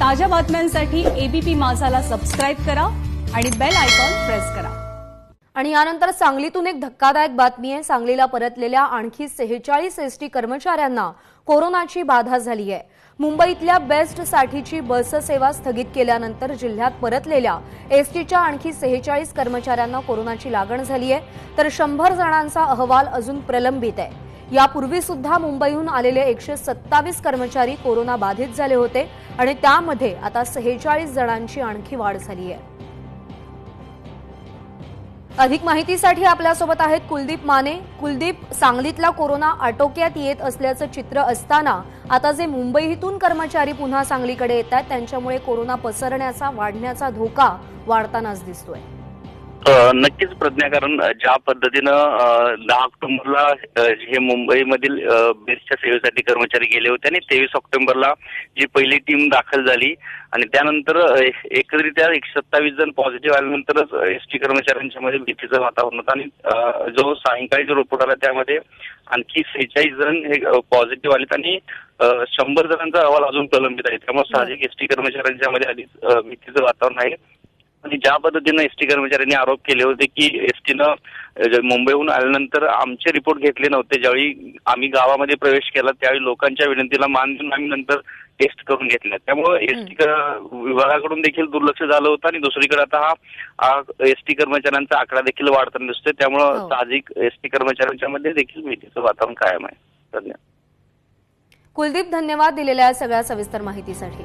ताज्या बातम्यांसाठी ABP माझाला subscribe करा आणि बेल आयकॉन प्रेस करा। आणि यानंतर सांगलीतून एक धक्कादायक बातमी आहे। सांगलीला परतलेल्या आणखी 46 एसटी कर्मचाऱ्यांना कोरोनाची बाधा झाली आहे। मुंबईतल्या बेस्ट साठीची बस सेवा स्थगित केल्यानंतर जिल्ह्यात परतलेल्या एसटीच्या आणखी 46 कर्मचाऱ्यांना कोरोनाची लागण झाली आहे, तर 100 जणांचा अहवाल अजून प्रलंबित आहे। यापूर्वी सुद्धा मुंबईहून आलेले 127 कर्मचारी कोरोना बाधित झाले होते आणि त्यामध्ये आता 46 जणांची आणखी वाढ झाली आहे। अधिक माहितीसाठी आपल्यासोबत आहेत कुलदीप माने। कुलदीप, सांगलीतला कोरोना आटोक्यात येत असल्याचं चित्र असताना आता जे मुंबईतून कर्मचारी पुन्हा सांगलीकडे येत आहेत त्यांच्यामुळे कोरोना पसरण्याचा वाढण्याचा धोका वाढतानाच दिसतोय। नक्कीच प्रज्ञा, कारण ज्या पद्धतीनं 10 ऑक्टोबरला हे मुंबईमधील बेस्टच्या सेवेसाठी कर्मचारी गेले होते आणि 23 ऑक्टोबरला जी पहिली टीम दाखल झाली आणि त्यानंतर एकत्रित्या 127 जण पॉझिटिव्ह आल्यानंतरच एसटी कर्मचाऱ्यांच्या मध्ये भीतीचं वातावरण होतं आणि जो सायंकाळी जो रिपोर्ट आला त्यामध्ये आणखी 46 जण हे पॉझिटिव्ह आलेत आणि 100 जणांचा अहवाल अजून प्रलंबित आहे। त्यामुळे साहजिक एसटी कर्मचाऱ्यांच्या मध्ये आधीच भीतीचं वातावरण आहे आणि ज्या पद्धतीनं एसटी कर्मचाऱ्यांनी आरोप केले होते की एसटीनं मुंबईहून आल्यानंतर आमचे रिपोर्ट घेतले नव्हते, ज्यावेळी आम्ही गावामध्ये प्रवेश केला त्यावेळी लोकांच्या विनंतीला मान देऊन आम्ही नंतर टेस्ट करून घेतल्या, त्यामुळे एसटी विभागाकडून देखील दुर्लक्ष झालं होतं आणि दुसरीकडे आता हा एसटी कर्मचाऱ्यांचा आकडा देखील वाढताना दिसतोय, त्यामुळे साहजिक एसटी कर्मचाऱ्यांच्या मध्ये देखील भीतीचं वातावरण कायम आहे। कुलदीप, धन्यवाद दिलेल्या सगळ्या सविस्तर माहितीसाठी।